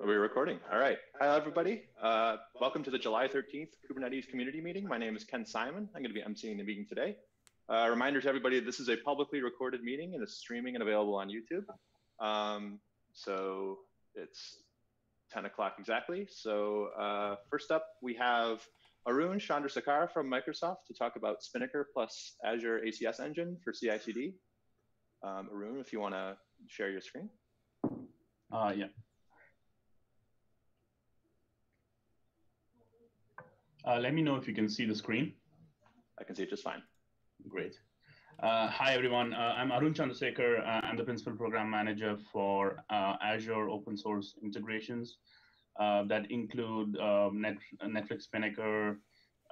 Are we recording? All right. Hi, everybody. Welcome to the July 13th Kubernetes community meeting. My name is Ken Simon. I'm going to be emceeing the meeting today. Reminder to everybody, this is a publicly recorded meeting and it's streaming and available on YouTube. So it's 10 o'clock exactly. So first up, we have Arun Chandrasekhar from Microsoft to talk about Spinnaker plus Azure ACS Engine for CI/CD. Arun, if you want to share your screen. Yeah. Let me know if you can see the screen. I can see it just fine. Great. Hi, everyone. I'm Arun Chandrasekhar. I'm the Principal Program Manager for Azure open source integrations that include Netflix Spinnaker,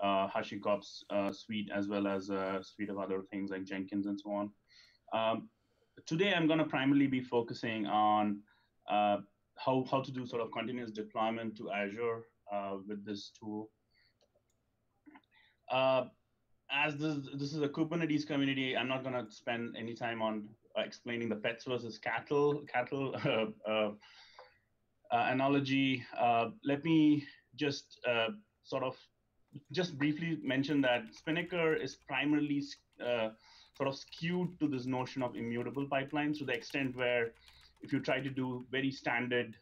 HashiCorp's suite, as well as a suite of other things like Jenkins and so on. Today, I'm going to primarily be focusing on how to do sort of continuous deployment to Azure with this tool. As this is a Kubernetes community, I'm not going to spend any time on explaining the pets versus cattle analogy. Let me just just briefly mention that Spinnaker is primarily sort of skewed to this notion of immutable pipelines to the extent where if you try to do very standard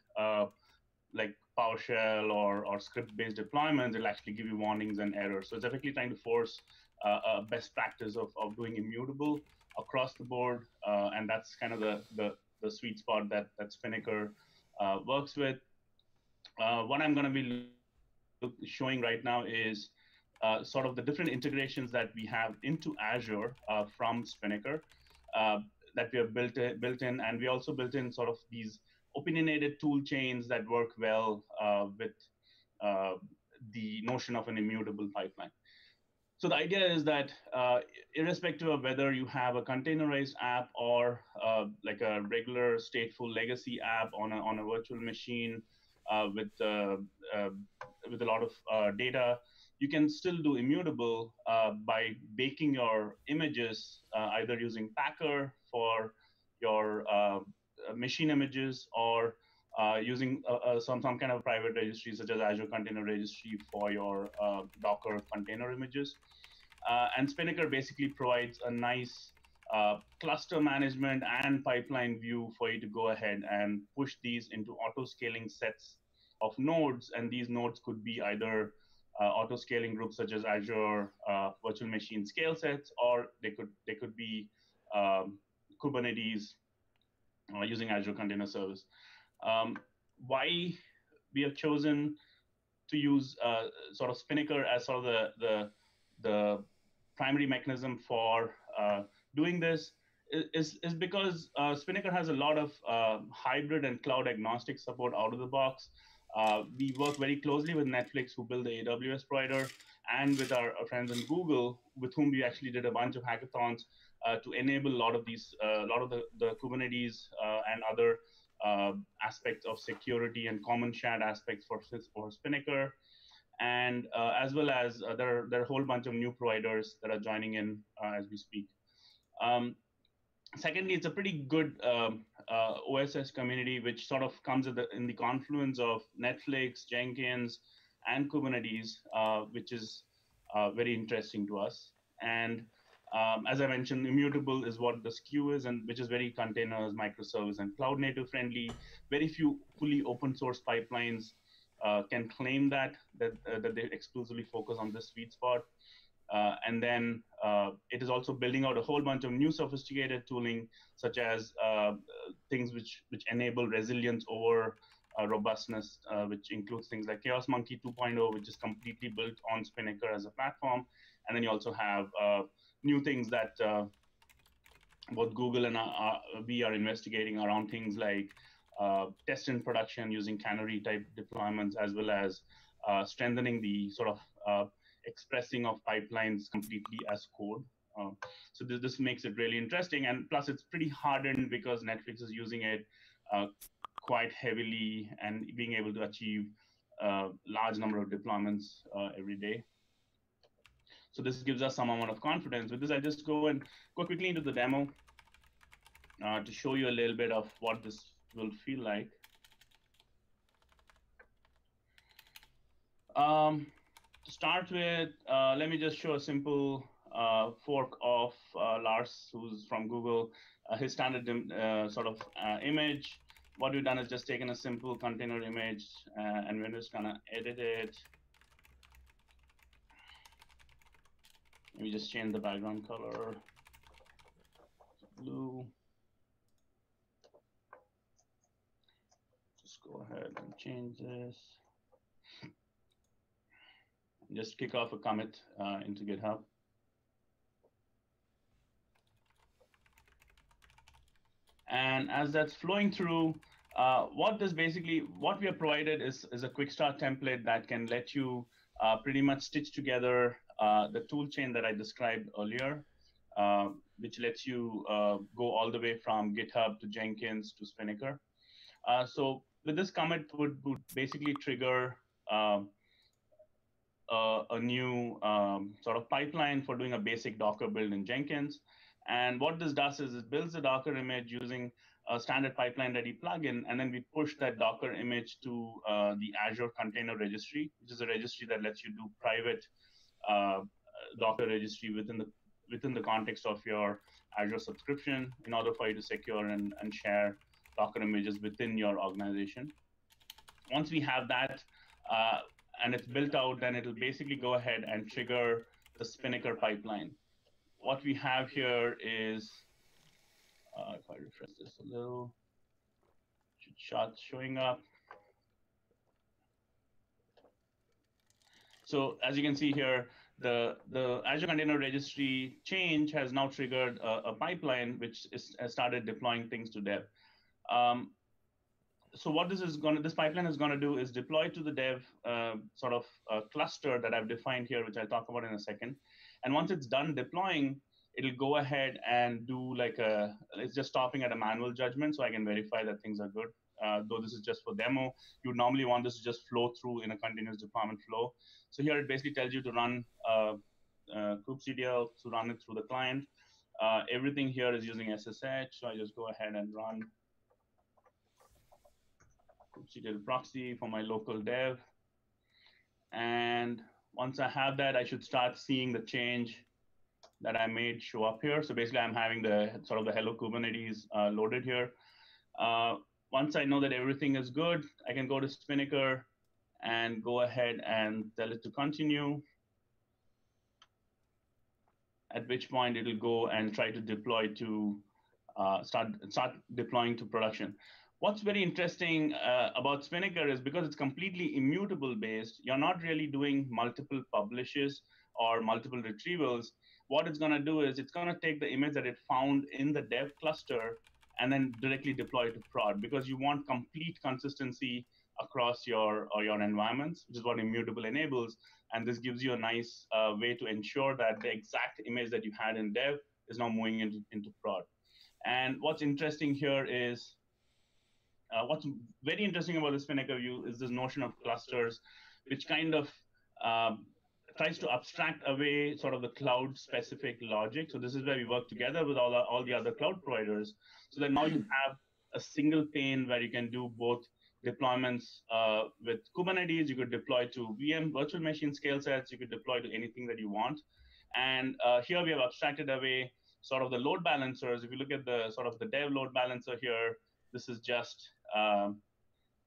like PowerShell or script-based deployments, it'll actually give you warnings and errors. So it's effectively trying to force a best practice of doing immutable across the board, and that's kind of the sweet spot that Spinnaker works with. What I'm going to be showing right now is sort of the different integrations that we have into Azure from Spinnaker that we have built in, and we also built in sort of these opinionated tool chains that work well with the notion of an immutable pipeline. So the idea is that irrespective of whether you have a containerized app or like a regular stateful legacy app on a virtual machine with a lot of data, you can still do immutable by baking your images either using Packer for your machine images or using some kind of private registry such as Azure Container Registry for your Docker container images. And Spinnaker basically provides a nice cluster management and pipeline view for you to go ahead and push these into auto-scaling sets of nodes. And these nodes could be either auto-scaling groups such as Azure virtual machine scale sets, or they could be Kubernetes using Azure Container Service. Why we have chosen to use sort of Spinnaker as sort of the primary mechanism for doing this is because Spinnaker has a lot of hybrid and cloud agnostic support out of the box. We work very closely with Netflix, who build the AWS provider, and with our friends in Google, with whom we actually did a bunch of hackathons to enable a lot of these, the Kubernetes and other aspects of security and common shared aspects for Spinnaker, and as well as there are a whole bunch of new providers that are joining in as we speak. Secondly, it's a pretty good OSS community, which sort of comes in the confluence of Netflix, Jenkins, and Kubernetes, which is very interesting to us. And as I mentioned, immutable is what the skew is, and which is very containers, microservice, and cloud native friendly. Very few fully open source pipelines can claim that they exclusively focus on this sweet spot. And then it is also building out a whole bunch of new sophisticated tooling, such as things which enable resilience over robustness, which includes things like Chaos Monkey 2.0, which is completely built on Spinnaker as a platform. And then you also have new things that both Google and we are investigating around things like test in production using canary type deployments, as well as strengthening the sort of expressing of pipelines completely as code. So this makes it really interesting. And plus, it's pretty hardened because Netflix is using it quite heavily and being able to achieve a large number of deployments every day. So this gives us some amount of confidence. With this, I'll just go quickly into the demo to show you a little bit of what this will feel like. To start with, let me just show a simple fork of Lars, who's from Google, his standard image. What we've done is just taken a simple container image, and we're just gonna edit it. Let me just change the background color to blue. Just go ahead and change this. Just kick off a commit into GitHub. And as that's flowing through, what we have provided is a quick start template that can let you pretty much stitch together the tool chain that I described earlier, which lets you go all the way from GitHub to Jenkins to Spinnaker. So with this commit would basically trigger a new sort of pipeline for doing a basic Docker build in Jenkins. And what this does is it builds a Docker image using a standard pipeline ready plugin, and then we push that Docker image to the Azure Container Registry, which is a registry that lets you do private Docker registry within the context of your Azure subscription in order for you to secure and share Docker images within your organization. Once we have that and it's built out, then it'll basically go ahead and trigger the Spinnaker pipeline. What we have here is, if I refresh this a little, should start showing up. So as you can see here, the Azure Container Registry change has now triggered a pipeline which has started deploying things to dev. So what this pipeline is going to do is deploy to the dev sort of cluster that I've defined here, which I'll talk about in a second. And once it's done deploying, it'll go ahead and do it's just stopping at a manual judgment so I can verify that things are good. Though this is just for demo, you would normally want this to just flow through in a continuous deployment flow. So here it basically tells you to run kubectl to run it through the client. Everything here is using SSH, so I just go ahead and run kubectl proxy for my local dev. And once I have that, I should start seeing the change that I made show up here. So basically, I'm having the sort of the hello Kubernetes loaded here. Once I know that everything is good, I can go to Spinnaker and go ahead and tell it to continue, at which point it'll go and try to deploy to start deploying to production. What's very interesting about Spinnaker is because it's completely immutable based, you're not really doing multiple publishes or multiple retrievals. What it's going to do is it's going to take the image that it found in the dev cluster and then directly deploy it to prod, because you want complete consistency across your environments, which is what immutable enables. And this gives you a nice way to ensure that the exact image that you had in dev is now moving into prod. And what's interesting here is, what's very interesting about the Spinnaker view is this notion of clusters, which kind of tries to abstract away sort of the cloud-specific logic. So this is where we work together with all the other cloud providers, so that now you have a single pane where you can do both deployments with Kubernetes. You could deploy to VM virtual machine scale sets. You could deploy to anything that you want. And here we have abstracted away sort of the load balancers. If you look at the sort of the dev load balancer here, this is just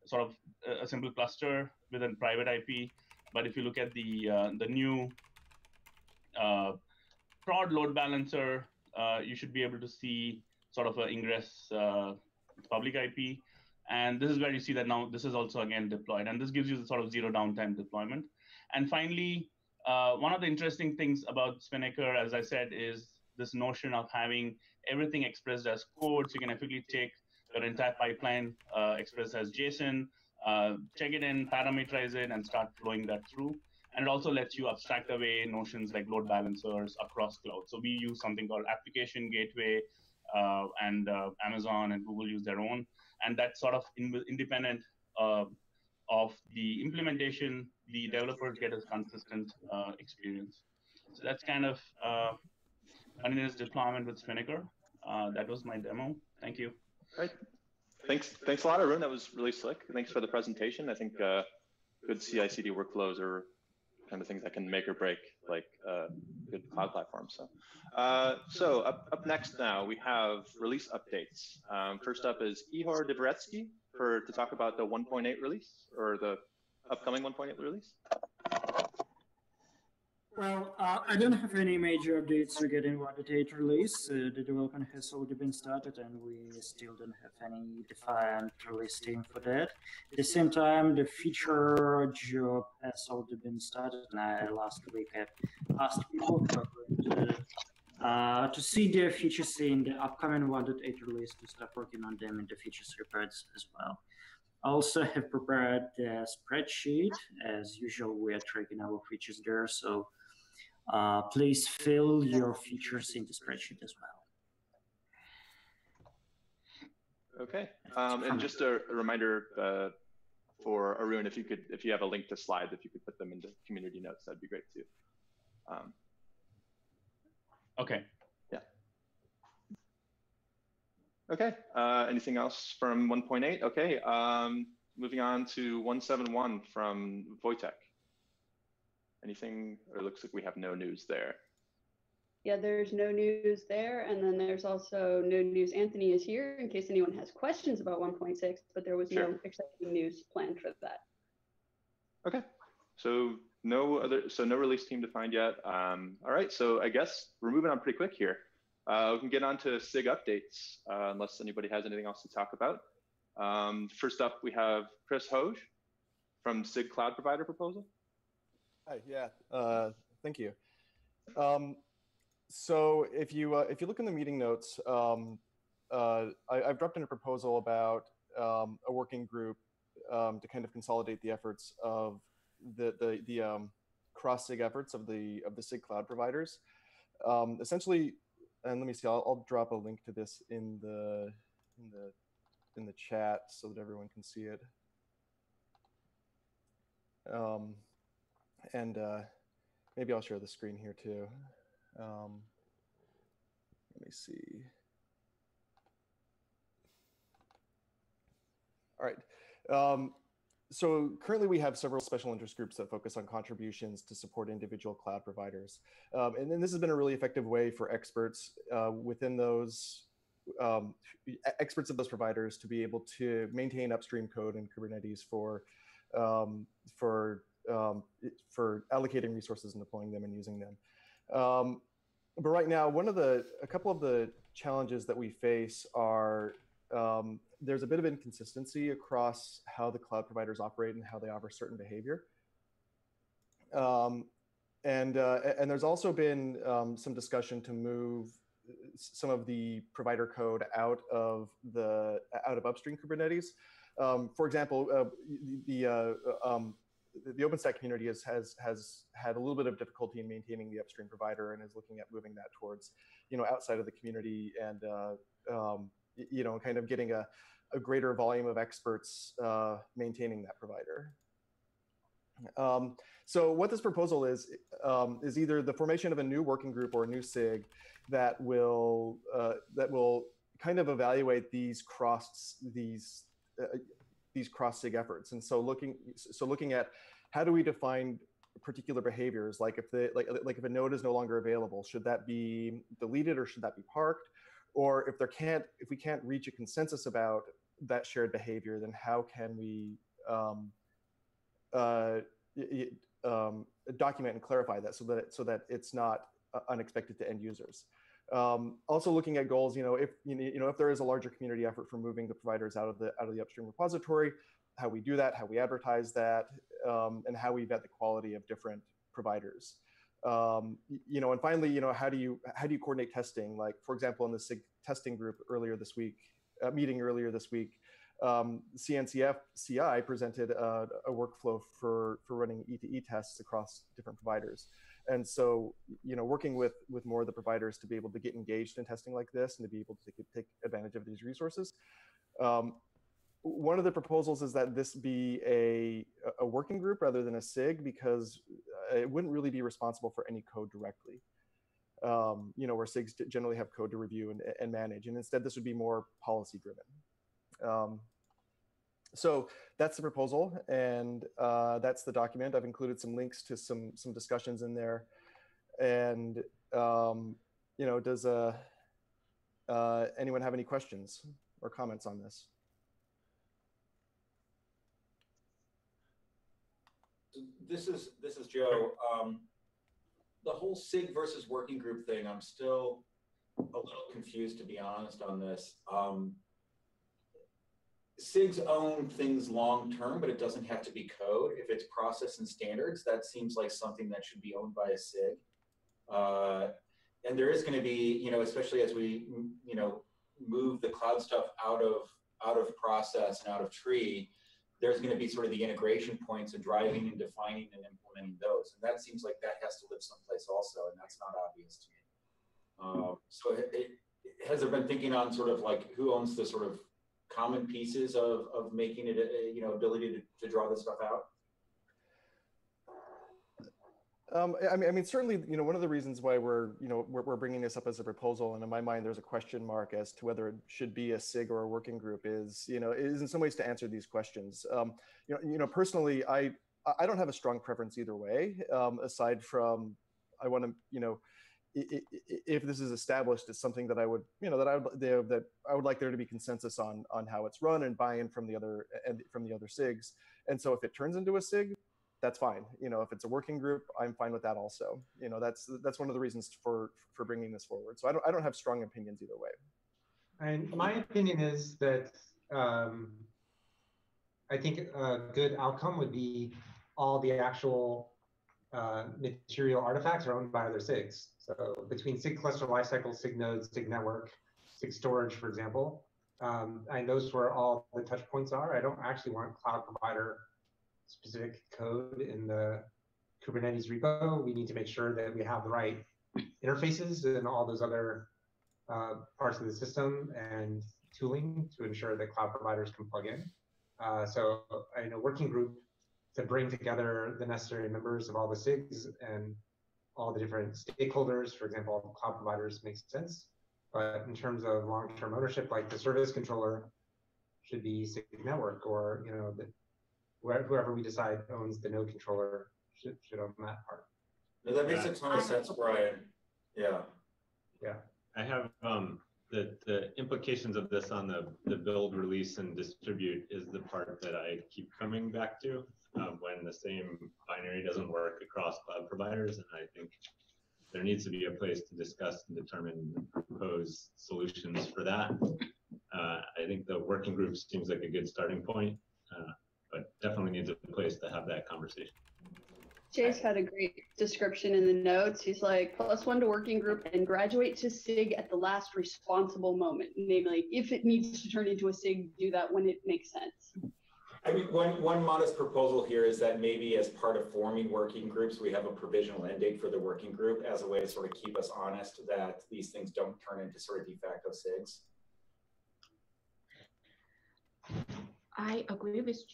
sort of a simple cluster with a private IP. But if you look at the new prod load balancer, you should be able to see sort of an ingress public IP. And this is where you see that now this is also again deployed. And this gives you the sort of zero downtime deployment. And finally, one of the interesting things about Spinnaker, as I said, is this notion of having everything expressed as code. So you can effectively take your entire pipeline expressed as JSON, check it in, parameterize it, and start flowing that through. And it also lets you abstract away notions like load balancers across clouds. So we use something called Application Gateway, and Amazon and Google use their own. And that's sort of independent of the implementation. The developers get a consistent experience. So that's kind of continuous deployment with Spinnaker. That was my demo. Thank you. All right. Thanks a lot, Arun. That was really slick. Thanks for the presentation. I think good CI/CD workflows are kind of things that can make or break like a good cloud platform. So up next now we have release updates. First up is Ihor Dvoretsky to talk about the 1.8 release, or the upcoming 1.8 release. Well, I don't have any major updates regarding 1.8 release. The development has already been started, and we still don't have any defined release team for that. At the same time, the feature job has already been started, and last week I asked people to see their features in the upcoming 1.8 release, to start working on them in the features reports as well. I also have prepared the spreadsheet. As usual, we are tracking our features there, so please fill your features in the spreadsheet as well. Okay, and just a reminder for Arun, if you have a link to slides, if you could put them into community notes, that'd be great too. Okay. Yeah. Okay. Anything else from 1.8? Okay. Moving on to 1.7.1 from Wojtek. Anything, or it looks like we have no news there. Yeah, there's no news there. And then there's also no news. Anthony is here in case anyone has questions about 1.6, but there was no exciting news planned for that. Okay. So no release team defined yet. All right, so I guess we're moving on pretty quick here. We can get on to SIG updates, unless anybody has anything else to talk about. First up, we have Chris Hoge from SIG Cloud Provider proposal. Hi, yeah, thank you. So if you look in the meeting notes, I've dropped in a proposal about a working group to kind of consolidate the efforts of the cross SIG efforts of the SIG cloud providers. Essentially, and let me see, I'll drop a link to this in the chat so that everyone can see it. And maybe I'll share the screen here too. Let me see. All right. So currently we have several special interest groups that focus on contributions to support individual cloud providers. And then this has been a really effective way for experts within those, experts of those providers to be able to maintain upstream code in Kubernetes for allocating resources and deploying them and using them. But right now, a couple of the challenges that we face are there's a bit of inconsistency across how the cloud providers operate and how they offer certain behavior. And there's also been some discussion to move some of the provider code out of upstream Kubernetes. For example, the OpenStack community has had a little bit of difficulty in maintaining the upstream provider and is looking at moving that towards, outside of the community and, kind of getting a greater volume of experts maintaining that provider. So what this proposal is either the formation of a new working group or a new SIG that will kind of evaluate these cross SIG efforts. And so looking at how do we define particular behaviors, like if a node is no longer available, should that be deleted or should that be parked? Or if we can't reach a consensus about that shared behavior, then how can we document and clarify that so that it's not unexpected to end users. Also looking at goals, if there is a larger community effort for moving the providers out of the upstream repository, how we do that, how we advertise that, and how we vet the quality of different providers. And finally, how do you coordinate testing? Like, for example, in the SIG testing group meeting earlier this week, CNCF CI presented a workflow for running E2E tests across different providers. And so, working with more of the providers to be able to get engaged in testing like this and to be able to take advantage of these resources. One of the proposals is that this be a working group rather than a SIG, because it wouldn't really be responsible for any code directly. Where SIGs generally have code to review and manage, and instead this would be more policy driven. So that's the proposal, and that's the document. I've included some links to some discussions in there. And you know, does anyone have any questions or comments on this? This is Joe. The whole SIG versus working group thing, I'm still a little confused, to be honest, on this. SIGs own things long-term, but it doesn't have to be code. If it's process and standards, that seems like something that should be owned by a SIG. And there is going to be, you know, especially as we, you know, move the cloud stuff out of process and out of tree, there's going to be sort of the integration points and driving and defining and implementing those. And that seems like that has to live someplace also, and that's not obvious to me. So has there been thinking on sort of like who owns the sort of common pieces of making it, you know, ability to draw this stuff out? I mean, certainly, you know, one of the reasons why we're bringing this up as a proposal, and in my mind, there's a question mark as to whether it should be a SIG or a working group, is in some ways to answer these questions. Personally, I don't have a strong preference either way, aside from I want to, you know, if this is established, it's something that I would, you know, that I would like there to be consensus on how it's run and buy-in from the other SIGs. And so if it turns into a SIG, that's fine. You know, if it's a working group, I'm fine with that also. You know, that's one of the reasons for bringing this forward. So I don't have strong opinions either way. And my opinion is that I think a good outcome would be all the actual material artifacts are owned by other SIGs. So between SIG cluster lifecycle, SIG nodes, SIG network, SIG storage, for example, and those where all the touch points are. I don't actually want cloud provider specific code in the Kubernetes repo. We need to make sure that we have the right interfaces and all those other parts of the system and tooling to ensure that cloud providers can plug in. So in a working group to bring together the necessary members of all the SIGs and all the different stakeholders, for example, all the cloud providers, makes sense. But in terms of long-term ownership, like the service controller should be SIG network, or, you know, whoever we decide owns the node controller should own that part. No, that makes a ton of sense, Brian. Yeah. Yeah. I have the implications of this on the build, release, and distribute is the part that I keep coming back to when the same binary doesn't work across cloud providers. And I think there needs to be a place to discuss and determine and propose solutions for that. I think the working group seems like a good starting point. But definitely needs a place to have that conversation. Jay's had a great description in the notes. He's like, +1 to working group and graduate to SIG at the last responsible moment. Namely, if it needs to turn into a SIG, do that when it makes sense. I mean, one modest proposal here is that maybe as part of forming working groups, we have a provisional end date for the working group as a way to sort of keep us honest that these things don't turn into sort of de facto SIGs. I agree with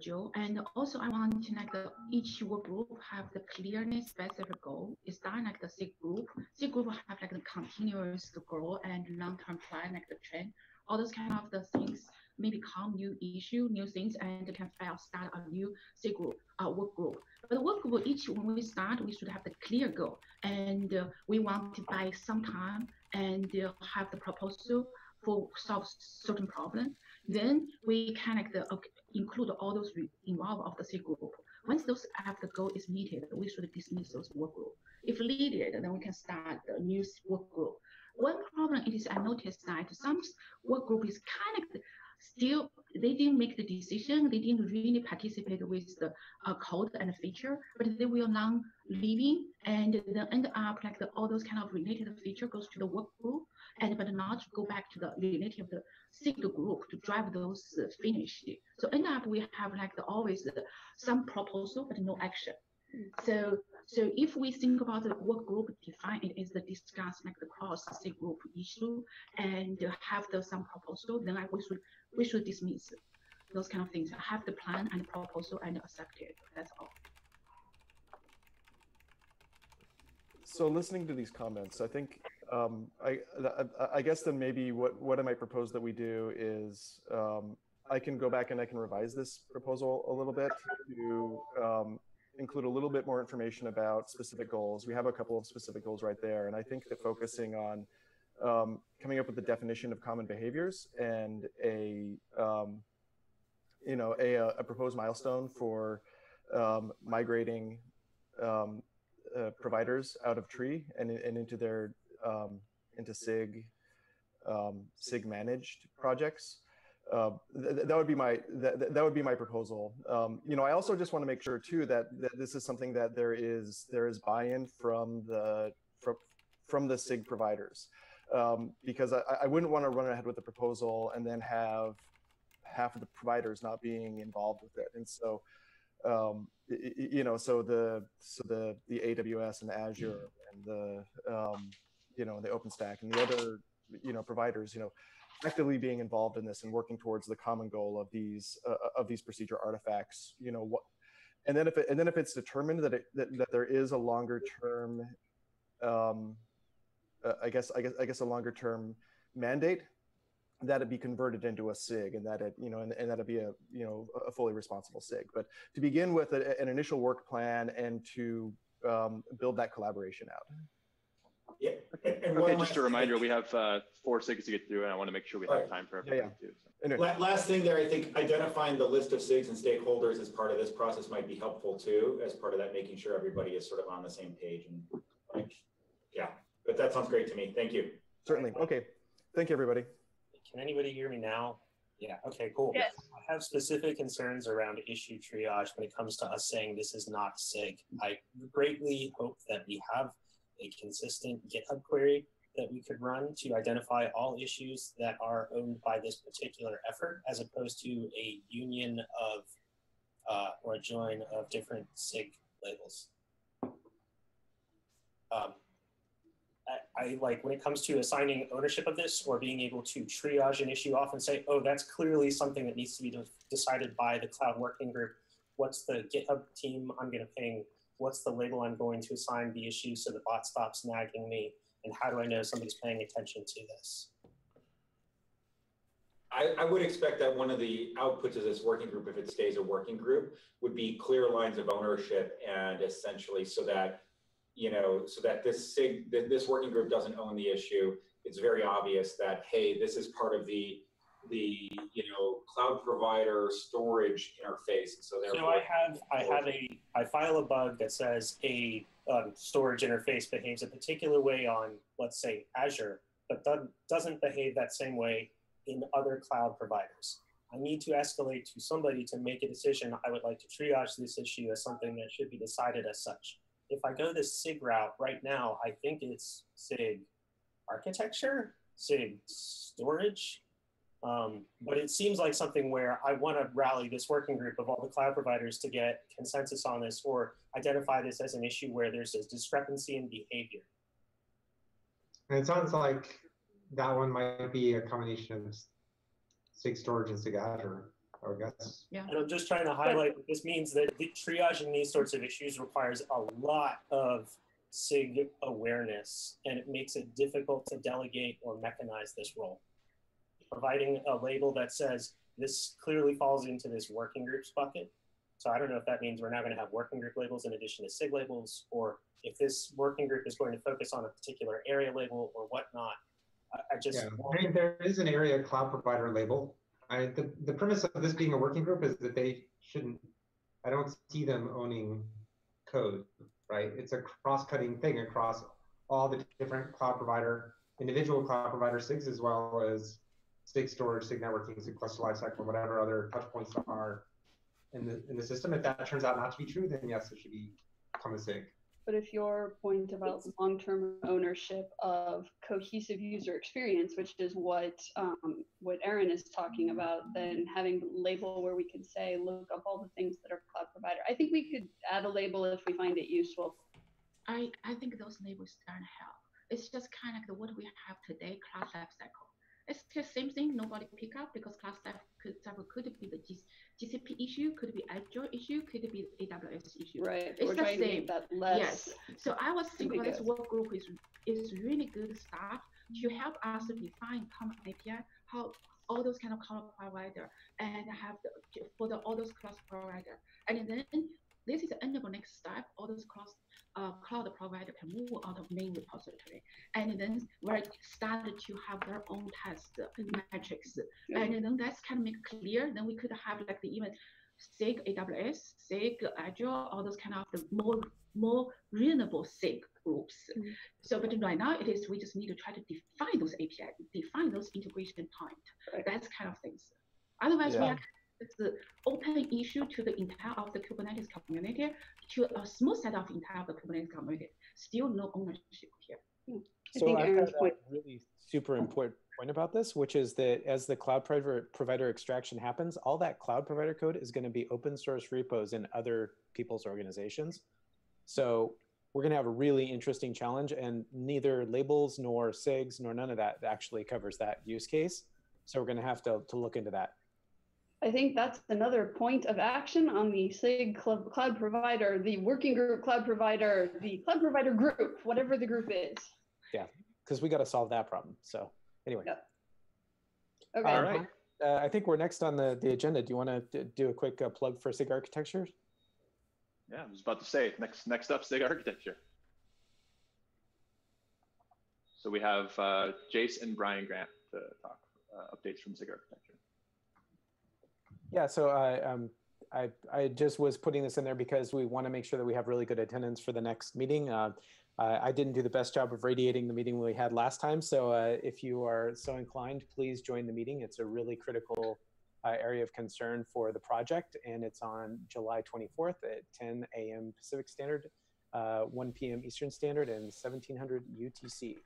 Joe, and also I want to like each work group have the clearness specific goal. It's not like the SIG group. SIG group will have like the continuous growth and long-term plan, like the trend, all those kind of the things may become new issue, new things, and they can start a new SIG group, work group. But the work group, when we start, we should have the clear goal, and we want to buy some time and have the proposal for solve certain problem. Then we can include all those involved of the SIG group. Once those after goal is needed, we should dismiss those work group. If needed, then we can start the new work group. One problem is I noticed that some work group is kind of still, they didn't make the decision, they didn't really participate with the code and feature, but they will now leaving and then end up like all those kind of related feature goes to the work group, but not go back to the related of the SIG group to drive those finished. So end up we have like always some proposal but no action. So if we think about the work group, define it as the discuss like the cross SIG group issue and have some proposal, then we should dismiss those kind of things. Have the plan and proposal and accept it. That's all. So listening to these comments, I think I guess then maybe what I might propose that we do is I can go back and I can revise this proposal a little bit to include a little bit more information about specific goals. We have a couple of specific goals right there. And I think that focusing on coming up with the definition of common behaviors and a proposed milestone for migrating providers out of tree and into their into SIG managed projects. That would be my proposal. I also just want to make sure too that this is something that there is buy-in from the SIG providers, because I wouldn't want to run ahead with the proposal and then have half of the providers not being involved with it. And so so the AWS and the Azure and the the OpenStack and the other providers actively being involved in this and working towards the common goal of these procedure artifacts. And then if it's determined that there is a longer term, I guess a longer term mandate, that it be converted into a SIG, and that it and that it be a fully responsible SIG. But to begin with an initial work plan and to build that collaboration out. Yeah. Okay, just a reminder, we have 4 SIGs to get through, and I want to make sure we have time for everything too. So. Anyway. Last thing there, I think identifying the list of SIGs and stakeholders as part of this process might be helpful too, as part of that, making sure everybody is sort of on the same page. And but that sounds great to me. Thank you. Certainly. Okay. Thank you, everybody. Can anybody hear me now? Yeah. Okay, cool. Yes. I have specific concerns around issue triage when it comes to us saying this is not SIG. I greatly hope that we have a consistent GitHub query that we could run to identify all issues that are owned by this particular effort, as opposed to a union of or a join of different SIG labels. I like when it comes to assigning ownership of this or being able to triage an issue off and say, oh, that's clearly something that needs to be decided by the cloud working group. What's the GitHub team I'm going to ping? What's the label I'm going to assign the issue so the bot stops nagging me? And how do I know somebody's paying attention to this? I would expect that one of the outputs of this working group, if it stays a working group, would be clear lines of ownership, and essentially so that this working group doesn't own the issue. It's very obvious that, hey, this is part of the cloud provider storage interface. And so therefore, I file a bug that says a storage interface behaves a particular way on, let's say, Azure, but doesn't behave that same way in other cloud providers. I need to escalate to somebody to make a decision. I would like to triage this issue as something that should be decided as such. If I go this SIG route right now, I think it's SIG Architecture, SIG Storage, but it seems like something where I want to rally this working group of all the cloud providers to get consensus on this, or identify this as an issue where there's a discrepancy in behavior. And it sounds like that one might be a combination of SIG Storage and SIG Azure, I would guess. Yeah. And I'm just trying to highlight that this means that the triaging these sorts of issues requires a lot of SIG awareness, and it makes it difficult to delegate or mechanize this role. Providing a label that says this clearly falls into this working groups bucket. So I don't know if that means we're now going to have working group labels in addition to SIG labels, or if this working group is going to focus on a particular area label or whatnot. I mean, there is an area cloud provider label. The premise of this being a working group is that they shouldn't, I don't see them owning code, right? It's a cross-cutting thing across all the different cloud provider, individual cloud provider SIGs, as well as SIG storage, SIG networking, SIG cluster lifecycle, whatever other touch points are in the system. If that turns out not to be true, then yes, it should become a SIG. But if your point about long-term ownership of cohesive user experience, which is what Aaron is talking about, then having a label where we can say, look up all the things that are cloud provider. I think we could add a label if we find it useful. I think those labels don't help. It's just kind of like what we have today, cloud lifecycle. It's the same thing, nobody pick up because cloud lifecycle could be the GCP issue, could be Azure issue, could be the AWS issue. Right, it's the same. That less. Yes. So I was thinking this work group is really good stuff to help us to define common API, how all those kind of cloud provider and have for all those cloud provider. And then this is the end of the next step. All those cloud provider can move out of main repository, and then we started to have their own test metrics, and then that's kind of make clear. Then we could have like the even SIG AWS, SIG Azure, all those kind of the more reasonable SIG groups. So, but right now it is we just need to try to define those API, define those integration point. That's kind of things. Otherwise, we are. It's the open issue to the entire of the Kubernetes community, to a small set of entire of the Kubernetes community. Still no ownership here. So I've got a really super important point about this, which is that as the cloud provider extraction happens, all that cloud provider code is going to be open source repos in other people's organizations. So we're going to have a really interesting challenge, and neither labels nor SIGs nor none of that actually covers that use case. So we're going to have to look into that. I think that's another point of action on the SIG Cloud Provider, the working group Cloud Provider, the Cloud Provider group, whatever the group is. Yeah, because we got to solve that problem. So anyway. Yep. Okay. All right. I think we're next on the agenda. Do you want to do a quick plug for SIG Architecture? Yeah, I was about to say, next up, SIG Architecture. So we have Jace and Brian Grant to talk updates from SIG Architecture. Yeah, so I just was putting this in there because we want to make sure that we have really good attendance for the next meeting. I didn't do the best job of radiating the meeting we had last time, so if you are so inclined, please join the meeting. It's a really critical area of concern for the project, and it's on July 24th at 10 a.m. Pacific Standard, 1 p.m. Eastern Standard, and 1700 UTC.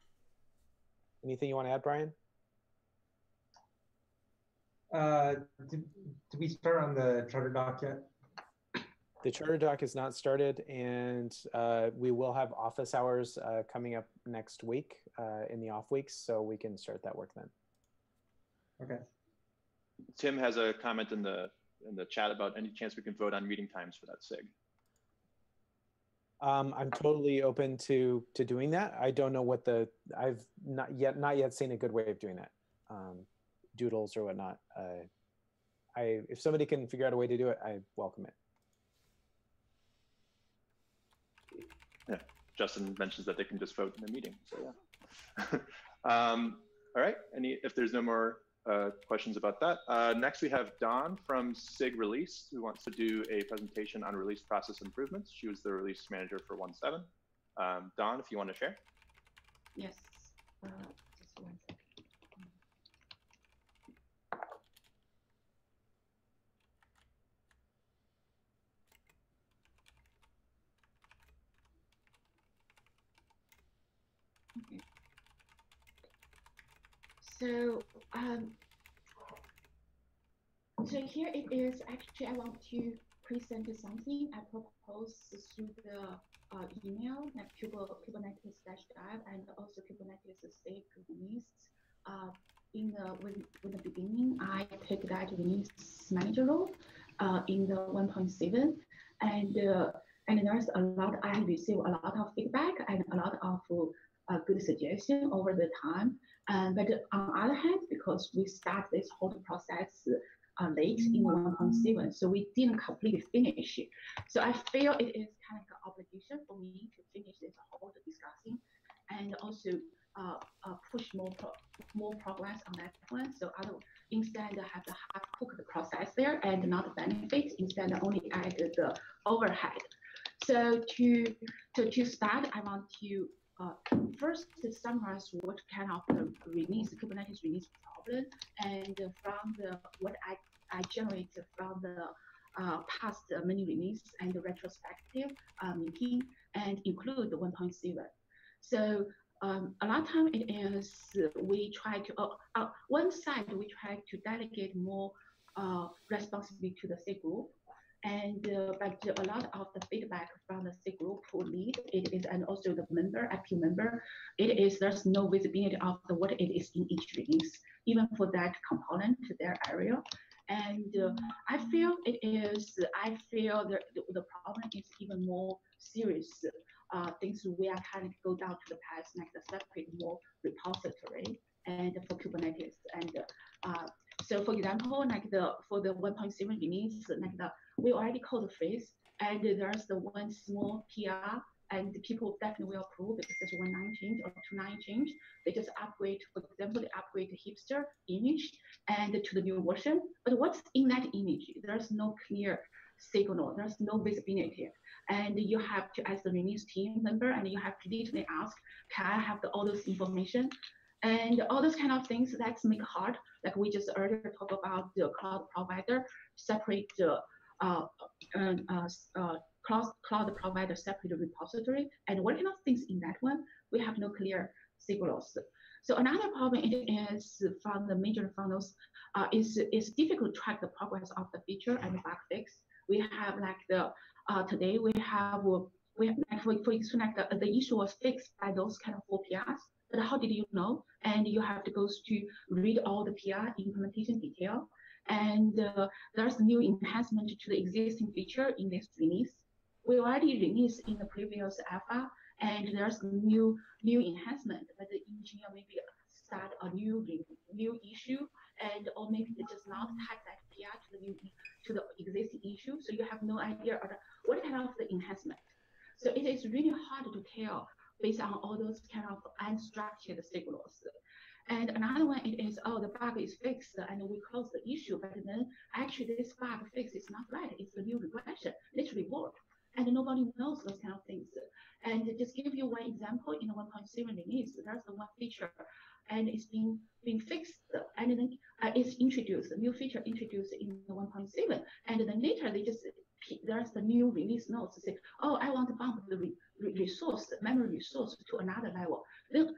Anything you want to add, Brian? Did we start on the charter doc yet? The charter doc is not started, and we will have office hours coming up next week in the off weeks, so we can start that work then. Okay. Tim has a comment in the chat about any chance we can vote on meeting times for that SIG. I'm totally open to doing that. I don't know what I've not yet seen a good way of doing that. Doodles or whatnot. If somebody can figure out a way to do it, I welcome it. Yeah, Justin mentions that they can just vote in the meeting. So yeah. All right. If there's no more questions about that, next we have Dawn from SIG Release, who wants to do a presentation on release process improvements. She was the release manager for 1.7. Dawn, if you want to share. Yes. Just one second. Okay. So here it is. Actually, I want to present something I proposed through the email, like Kubernetes-dev and also Kubernetes SIG Release. In the beginning, I take that release manager role in the 1.7, and there's a lot. I receive a lot of feedback and a lot of good suggestion over the time. But on the other hand, because we start this whole process late in 1.7, so we didn't completely finish it. So I feel it is kind of an obligation for me to finish this whole discussing, and also push more progress on that one. So instead have the half-cooked process there and not the benefits, instead only add the overhead. So to start, I want to first to summarize what kind of the Kubernetes release problem, and from what I generated from the past mini release and the retrospective meeting, and include the 1.7. So a lot of time it is we try to one side we try to delegate more responsibility to the SIG group. And but a lot of the feedback from the SIG group who lead it is, and also the member, IP member, it is there's no visibility of what it is in each release, even for that component to their area. And I feel the problem is even more serious. Things we are trying to go down to the past, like the separate more repository and for Kubernetes, and So for example, like for the 1.7 release, we already code the phase, and there's the one small PR, and people definitely will approve because there's 1.9 change or 2.9 change. They just upgrade, for example, they upgrade the hipster image and to the new version. But what's in that image? There's no clear signal, there's no visibility. And you have to, as the release team member, and you have to literally ask, can I have all this information? And all those kind of things that's make it hard. Like we just earlier talked about the cloud provider, separate the cloud provider separate repository, and what kind of things in that one, we have no clear signals. So another problem it is from the major funnels is difficult to track the progress of the feature and the bug fix. We have like today we have like for example like the issue was fixed by those kind of 4 PRs, but how did you know? And you have to go to read all the PR implementation detail. And there's new enhancement to the existing feature in this release. We already released in the previous alpha, and there's new enhancement, but the engineer maybe start a new issue, and or maybe they just not tag that PR to the existing issue, so you have no idea of what kind of the enhancement. So it is really hard to tell based on all those kind of unstructured signals. And another one it is, oh, the bug is fixed and we close the issue, but then actually this bug fix is not right. It's a new regression, literally work. And nobody knows those kind of things. And just give you one example, in the 1.7 release, there's the one feature and it's being fixed, and then it's introduced, a new feature introduced in the 1.7, and then later they just, there's the new release notes to say, oh, I want to bump the memory resource to another level. Then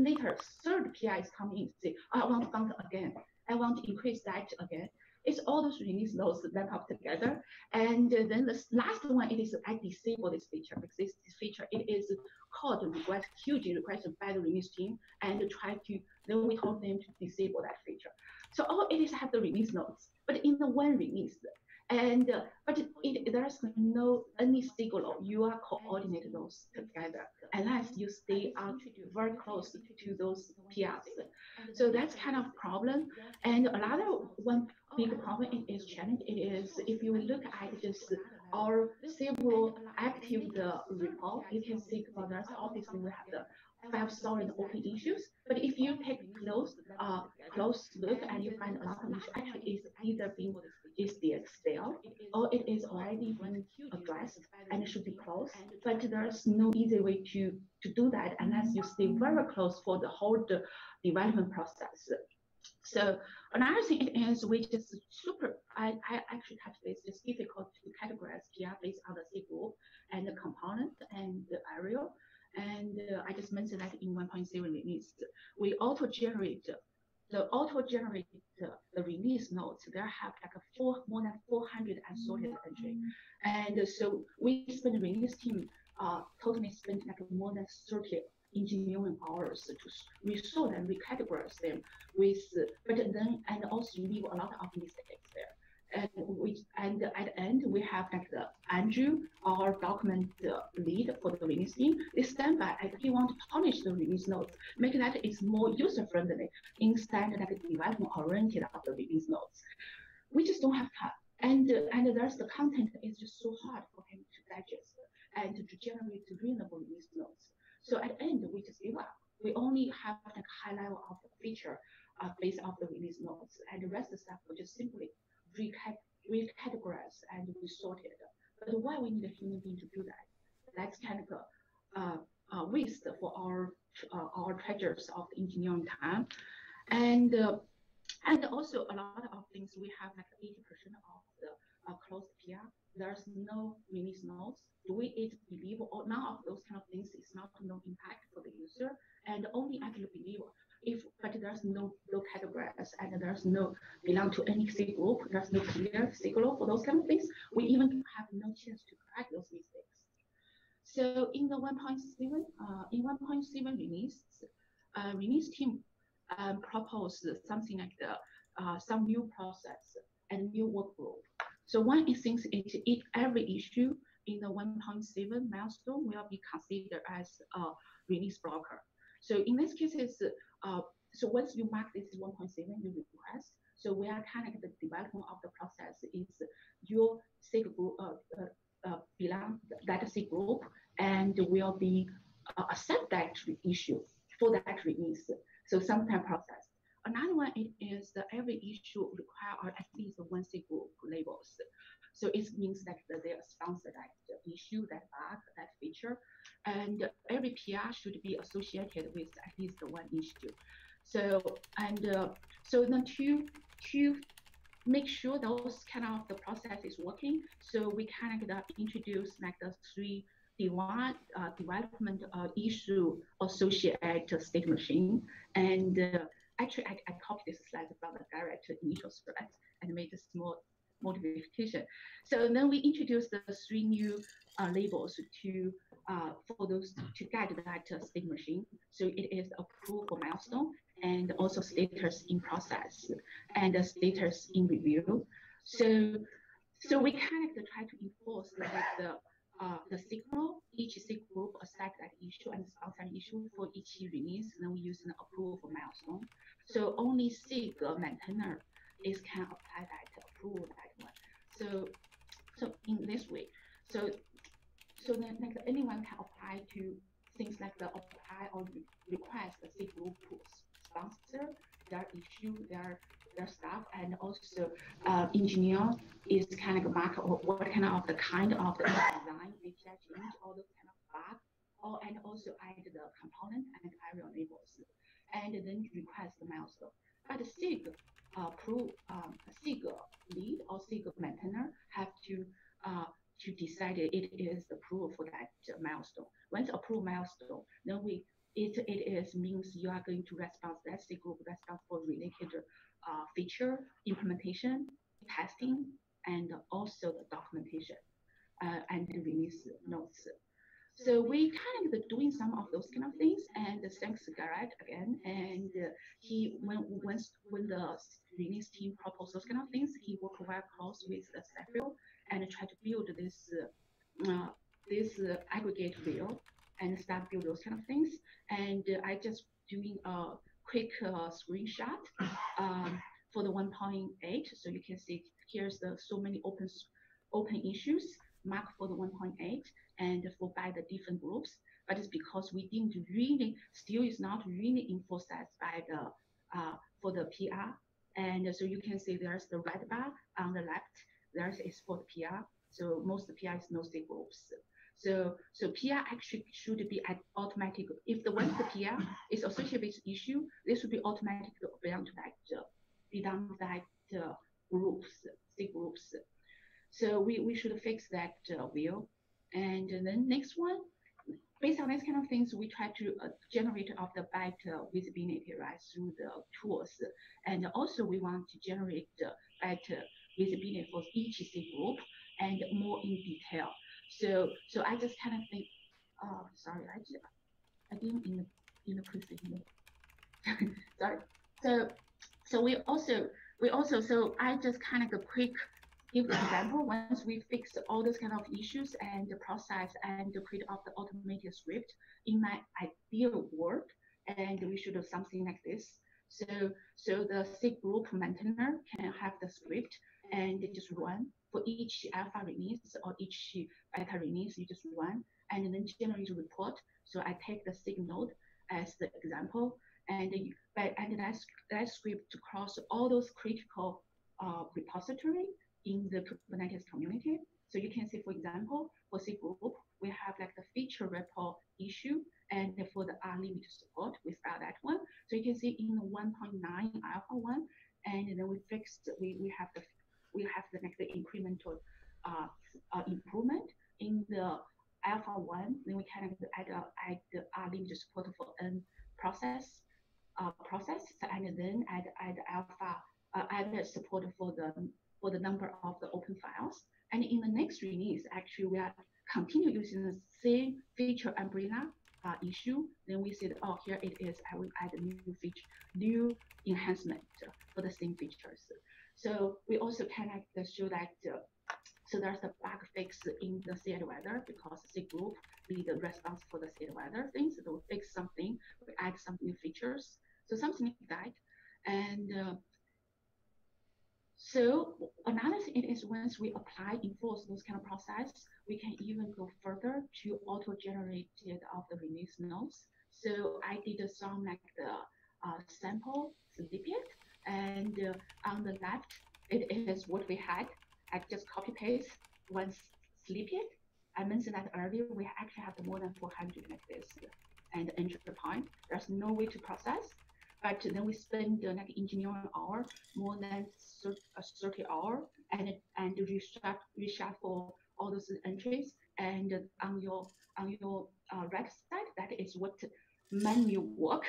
later, third PI is coming in, say, oh, I want to bump again. I want to increase that again. It's all those release nodes that up together. And then the last one, it is I disable this feature because this feature, it is called request, huge requested by the release team, and try to, then we told them to disable that feature. So all it is have the release nodes, but in the one release, and but there's no any signal you are coordinate those together unless you stay very close to those PRs. So that's kind of problem. And another one big problem is challenge. It is if you look at just our several active report, you can see well, there's obviously we have the 5,000 open issues. But if you take close look and you find a lot of issues, actually is either being stale or it is already been addressed and it should be closed. But there's no easy way to do that unless you stay very close for the whole development process. So another thing it is we just I actually touched this, it's difficult to categorize PR based on the C group and the component and the area. And I just mentioned that in 1.7 release, we auto-generate the release notes. There have like more than 400 unsorted entry. And so we spent the release team totally spent like more than 30 engineering hours to resort and recategorize them with, but then, and also leave a lot of mistakes there. And at the end, we have like the Andrew, our document lead for the release team. They stand by and he want to polish the release notes, make that it's more user friendly instead like development oriented of the release notes. We just don't have time. And there's the content is just so hard for him to digest and to generate reasonable release notes. So at the end, we just give up. We only have like high level of the feature based off the release notes, and the rest of the stuff we just simply recategorize and resort it. But why we need a human being to do that? That's kind of a waste for our treasures of the engineering time, and also a lot of things we have like 80% of the closed PR. There's no release notes. Do we believe or none of those kind of things is not no impact for the user, and only actually believe but there's no categories and there's no belong to any C group, there's no clear signal for those kind of things, we even have no chance to correct those mistakes. So in the 1.7 release team proposed something like some new process and new work group. So one is things every issue in the 1.7 milestone will be considered as a release blocker. So in this case, so once you mark this 1.7, you request, So we are kind of the development of the process is your SIG group belong that SIG group and will be accept that issue for that release. So some time process. Another one is that every issue require at least one SIG group labels. So it means that they sponsor that issue, that bug, that feature, and every PR should be associated with at least one issue. So so then to make sure those kind of the process is working, so we kind of introduce like the 3 development issue associated state machine. And actually, I copied this slide from the direct initial thread and made a small modification. So then we introduced the 3 new labels to for those to guide that state machine. So it is approved for milestone and also status in process and status in review. So we kind of try to enforce like the signal, each SIG group assign that issue and sponsor an issue for each release. And then we use an approval for milestone. So only SIG maintainer can apply that, approve that one. So in this way, so then like anyone can apply to things like the apply or request the SIG group to sponsor their issue, their stuff, and also engineer is kind of mark what kind of the design, API change, all those kind of bug, and also add the component and area labels, and then request the milestone. But SIG SIG lead or SIG maintainer have to decide it is approved for that milestone. Once approved milestone, then it means you are going to respond that SIG group response for related feature implementation, testing, and also the documentation and the release notes. So we kind of doing some of those kind of things, and thanks to Garrett again. And when the release team proposed those kind of things, he worked very close with the Sheffield and try to build this aggregate wheel and start build those kind of things. And I just doing a quick screenshot for the 1.8. So you can see here's the so many open issues marked for the 1.8 and by the different groups. But it's because we didn't really, still is not really enforced by the for the PR. And so you can see there's the red bar on the left. There's is for the PR. So most of the PR is no SIG groups. So PR actually should be automatic. If the once the PR is associated with issue, this should be automatic belong to that groups, SIG groups. So we should fix that wheel. And then next one, based on these kind of things, we try to generate of the better visibility right through the tools. And also we want to generate better visibility for each SIG group and more in detail. So I just kind of think, sorry, I didn't in the precision. Sorry. So we also so I just kind of a quick give the example. Once we fix all those kind of issues and the process and create of the automated script in my ideal world, and we should do something like this. So the SIG group maintainer can have the script and just run for each alpha release or each beta release. You just run and then generate a report. So I take the SIG node as the example, and that script to cross all those critical repository in the Kubernetes community. So you can see, for example, for SIG group, we have like the feature repo issue, and for the unlimited support, we found that one. So you can see in 1.9 alpha 1, and then we fixed, we have the like the incremental improvement in the alpha 1. Then we kind of add the unlimited support for N process, and then add alpha, add support for the number of the open files. And in the next release, actually, we are continue using the same feature umbrella issue. Then we said, oh, here it is. I will add a new feature, new enhancement for the same features. So we also kind of show that. So there's the bug fix in the SIG weather because the SIG group be the response for the SIG weather things. So we fix something, we add some new features. So something like that. And So another thing is once we apply, enforce those kind of process, we can even go further to auto-generated of the release notes. So I did some like the sample snippet, and on the left, it is what we had. I just copy paste one snippet. I mentioned that earlier, we actually have more than 400 like this, and entry point. There's no way to process. But then we spend like engineering hour, more than 30 hours, and reshuffle all those entries. And on your right side, that is what manual work,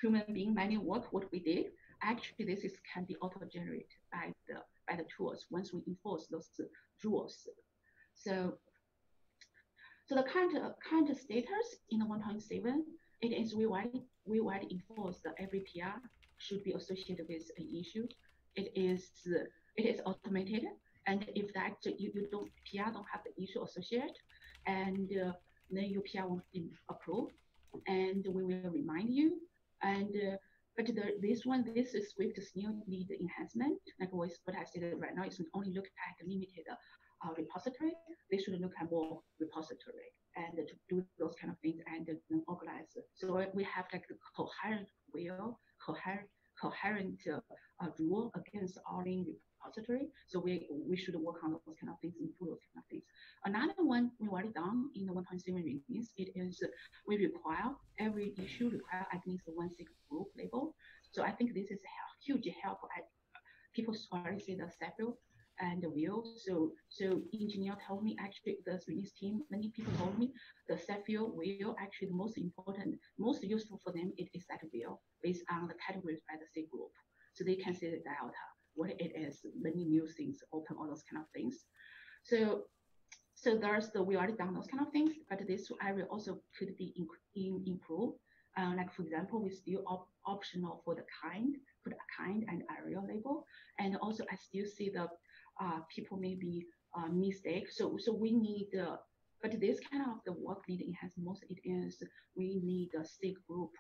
human being manual work, what we did. Actually, this can be auto-generated by the tools once we enforce those rules. So the current status in the 1.7, it is we widely enforce that every PR should be associated with an issue. It is automated, and if that you don't PR don't have the issue associated, and then your PR won't be approved, and we will remind you. And but this script still need enhancement. Like what I said right now, it's only look at the limited repository. They should look at more repository and to do those kind of things and then organize. So we have like the coherent rule against all in repository. So we should work on those kind of things, improve those kind of things. Another one we already done in the 1.7 release, it is we require every issue require at least one SIG group label. So I think this is a huge help. People already see the sample and the wheel. So engineer told me actually the release team, many people told me the set field wheel actually the most important, most useful for them it is that wheel based on the categories by the SIG group. So they can see the delta, what it is, many new things, open all those kind of things. So there's we already done those kind of things, but this area also could be improved. Like for example, we still optional for the kind, put a kind and area label, and also I still see the people maybe mistake. So we need, but this kind of the work need enhance most. It is we need a SIG group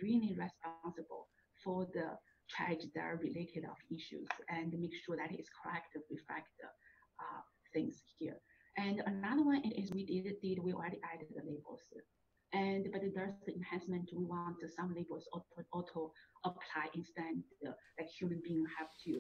really responsible for the charge that are related of issues and make sure that it's correct to reflect things here. And another one is we already added the labels. But there's the enhancement. We want some labels auto apply instead, like human being have to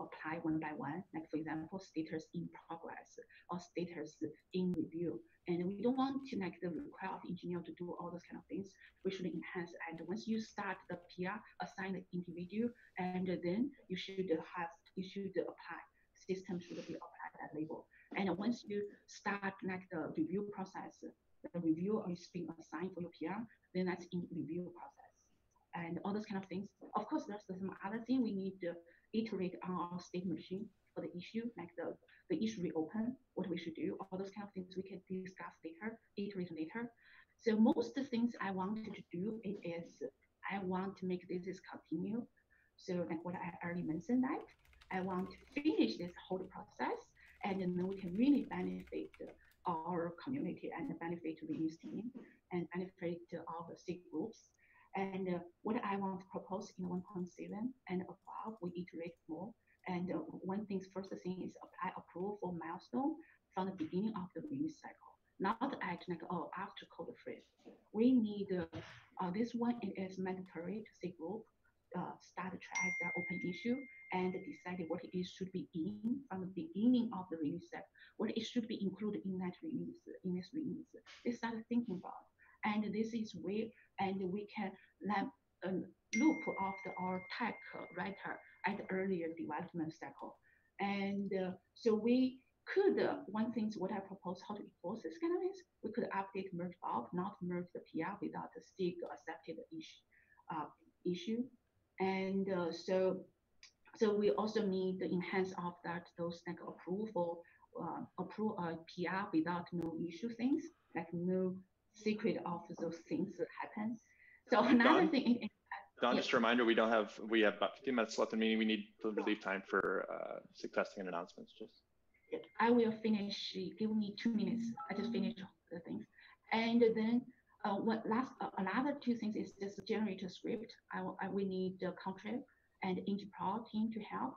apply one by one. Like for example, status in progress or status in review. And we don't want to like the require of engineer to do all those kind of things. We should enhance. And once you start the PR, assign the individual, and then you should apply. System should be applied that label. And once you start like the review process, the review is being assigned for your PR, then that's in review process. And all those kind of things. Of course, there's some other thing we need to iterate on our state machine for the issue, like the issue reopen, what we should do, all those kind of things we can discuss later, iterate later. So most of the things I wanted to do is I want to make this continue. So like what I already mentioned that I want to finish this whole process, and then we can really benefit our community and benefit the release team and benefit all the SIG groups. And what I want to propose in 1.7 and above, we iterate more. And one thing, first thing is apply approval for milestone from the beginning of the release cycle, not at like after code freeze. We need this one. It is mandatory to SIG group start to track their open issue and decide what it should be in from the beginning of the release cycle, what it should be included in that release, in this release. They start thinking about, and this is where, and we can loop after our tech writer at the earlier development cycle. And so we could, one thing what I propose how to enforce this kind of is, we could update merge bulk, not merge the PR without the SIG accepted issue. And so we also need the enhance of that, those like approval PR without no issue things, like no secret of those things that happen. So another thing is, Don, just a reminder, we have about 15 minutes left in the meeting. We need to leave time for SIG testing and announcements. Just I will finish. Give me 2 minutes. I just finished the things, and then another two things is just generate a script. We need the contrib and Pro team to help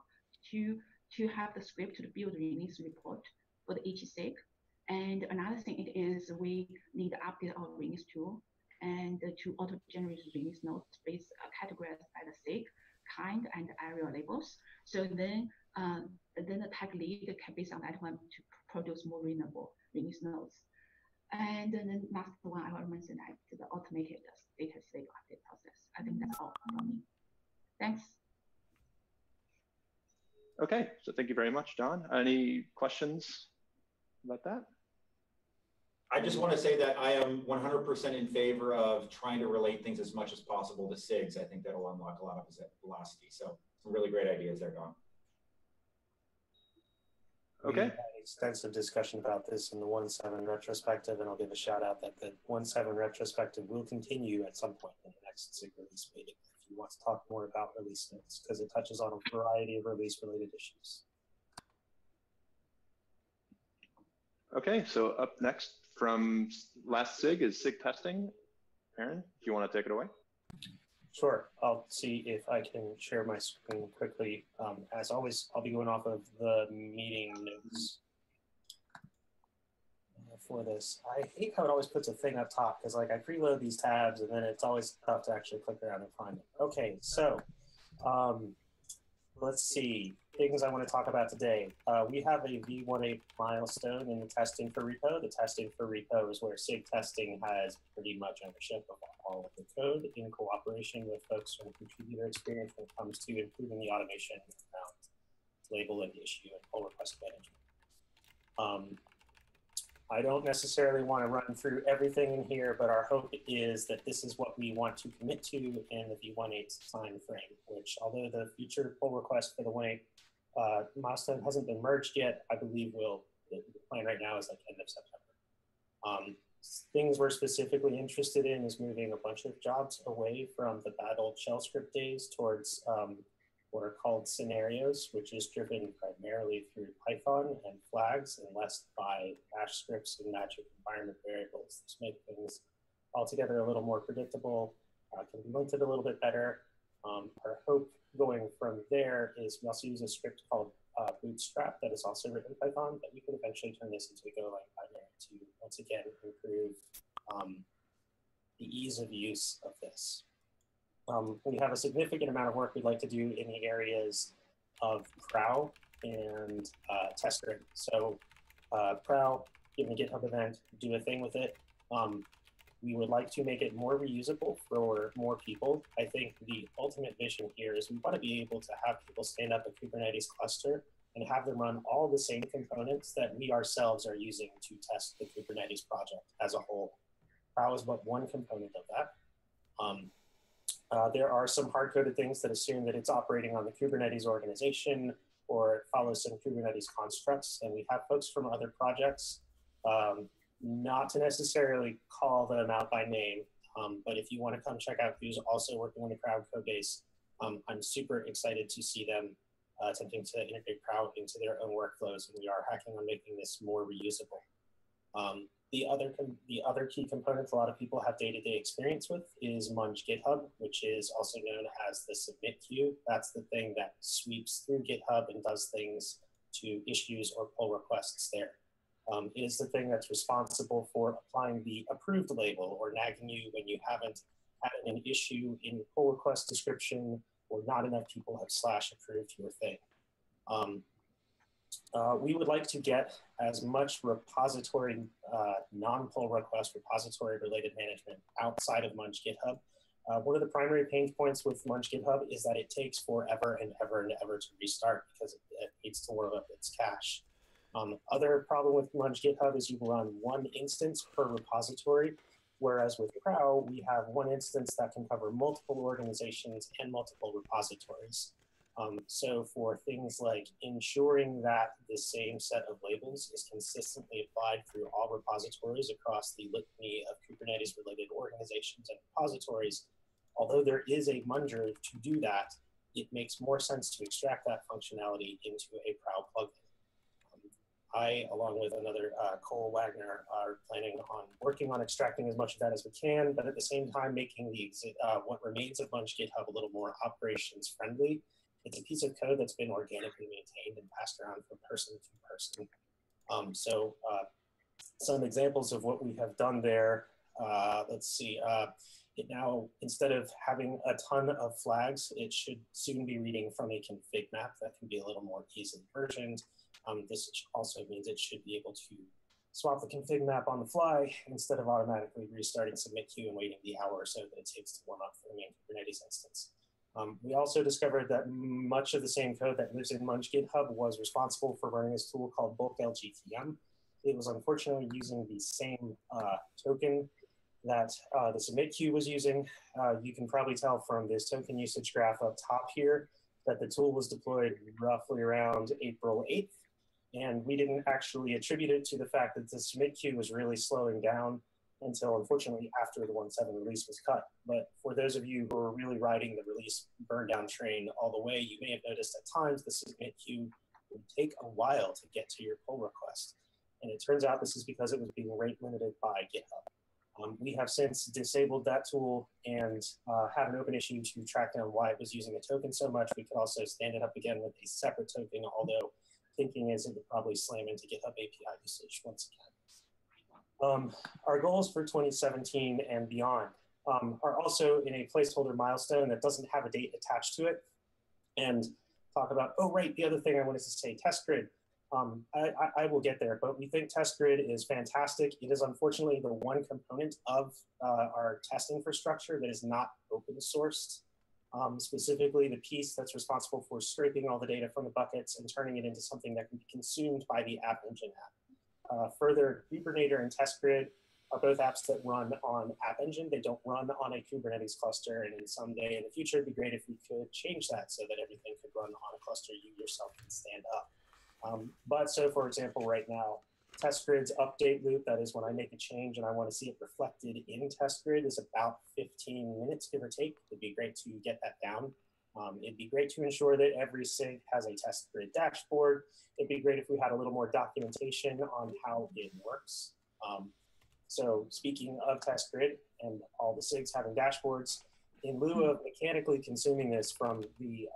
to have the script to build release report for each SIG. And another thing it is we need to update our release tool and to auto-generate release notes based categorized by the SIG kind and area labels. So then the tech lead can based on that one to produce more reasonable release notes. And then last one I will mention that the automated data SIG update process. I think that's all from me. Thanks. Okay, so thank you very much, Don. Any questions about that? I just want to say that I am 100% in favor of trying to relate things as much as possible to SIGs. I think that'll unlock a lot of velocity. So some really great ideas there, Don. Okay. We had extensive discussion about this in the 1.7 retrospective, and I'll give a shout out that the 1.7 retrospective will continue at some point in the next SIG release meeting if you want to talk more about release notes, because it touches on a variety of release-related issues. Okay, so up next from last SIG is SIG Testing. Aaron, if you want to take it away. Sure, I'll see if I can share my screen quickly. As always, I'll be going off of the meeting notes for this. I hate how it always puts a thing up top because like I preload these tabs and then it's always tough to actually click around and find it. Okay, so let's see, things I want to talk about today. We have a V18 milestone in the testing for repo. The testing for repo is where SIG testing has pretty much ownership of all of the code in cooperation with folks from contributor experience when it comes to improving the automation around label and issue and pull request management. I don't necessarily want to run through everything in here, but our hope is that this is what we want to commit to in the V18 time frame, which although the future pull request for the 1.8 milestone hasn't been merged yet, I believe the plan right now is like end of September. Things we're specifically interested in is moving a bunch of jobs away from the bad old shell script days towards what are called scenarios, which is driven primarily through Python and flags and less by bash scripts and magic environment variables. This make things altogether a little more predictable, can be linked a little bit better. Our hope going from there is we also use a script called Bootstrap that is also written in Python, but we could eventually turn this into a Golang binary to once again improve the ease of use of this. We have a significant amount of work we'd like to do in the areas of prow and testing. So prow, given the GitHub event, do a thing with it. We would like to make it more reusable for more people. I think the ultimate vision here is we want to be able to have people stand up a Kubernetes cluster and have them run all the same components that we ourselves are using to test the Kubernetes project as a whole. Prow is but one component of that. There are some hard-coded things that assume that it's operating on the Kubernetes organization or it follows some Kubernetes constructs, and we have folks from other projects, not to necessarily call them out by name, but if you want to come check out who's also working on the crowd code base, I'm super excited to see them attempting to integrate Prow into their own workflows, and we are hacking on making this more reusable. The other key components a lot of people have day-to-day experience with is Munge GitHub, which is also known as the submit queue. That's the thing that sweeps through GitHub and does things to issues or pull requests there. It is the thing that's responsible for applying the approved label or nagging you when you haven't had an issue in your pull request description or not enough people have /approved your thing. We would like to get as much repository, non-pull request repository related management outside of Munge GitHub. One of the primary pain points with Munge GitHub is that it takes forever and ever and ever to restart because it needs to warm up its cache. Other problem with Munge GitHub is you run one instance per repository, whereas with Prow, we have one instance that can cover multiple organizations and multiple repositories. So for things like ensuring that the same set of labels is consistently applied through all repositories across the litany of Kubernetes-related organizations and repositories, although there is a Munger to do that, it makes more sense to extract that functionality into a Prow plugin. I, along with another Cole Wagner, are planning on working on extracting as much of that as we can, but at the same time making the what remains of Munge GitHub a little more operations friendly It's a piece of code that's been organically maintained and passed around from person to person. Some examples of what we have done there, let's see, it now, instead of having a ton of flags, it should soon be reading from a config map that can be a little more easily versioned. This also means it should be able to swap the config map on the fly instead of automatically restarting submit queue and waiting the hour or so that it takes to warm up for the main Kubernetes instance. We also discovered that much of the same code that lives in Munch GitHub was responsible for running this tool called bulk LGTM. It was unfortunately using the same token that the submit queue was using. You can probably tell from this token usage graph up top here that the tool was deployed roughly around April 8th. And we didn't actually attribute it to the fact that the submit queue was really slowing down until, unfortunately, after the 1.7 release was cut. But for those of you who are really riding the release burn down train all the way, you may have noticed at times the submit queue would take a while to get to your pull request. And it turns out this is because it was being rate limited by GitHub. We have since disabled that tool and have an open issue to track down why it was using a token so much. We could also stand it up again with a separate token, although thinking is it would probably slam into GitHub API usage once again. Our goals for 2017 and beyond are also in a placeholder milestone that doesn't have a date attached to it. And talk about, oh, right, the other thing I wanted to say, test grid. I will get there, but we think test grid is fantastic. It is unfortunately the one component of our test infrastructure that is not open sourced. Specifically the piece that's responsible for scraping all the data from the buckets and turning it into something that can be consumed by the App Engine app. Further, Kubernetes and test grid are both apps that run on App Engine. They don't run on a Kubernetes cluster, and someday in the future, it'd be great if we could change that so that everything could run on a cluster you yourself can stand up. But so, for example, right now, test grid's update loop, that is when I make a change and I want to see it reflected in test grid, is about 15 minutes, give or take. It'd be great to get that down. It'd be great to ensure that every SIG has a test grid dashboard. It'd be great if we had a little more documentation on how it works. So speaking of test grid and all the SIGs having dashboards, in lieu of mechanically consuming this from the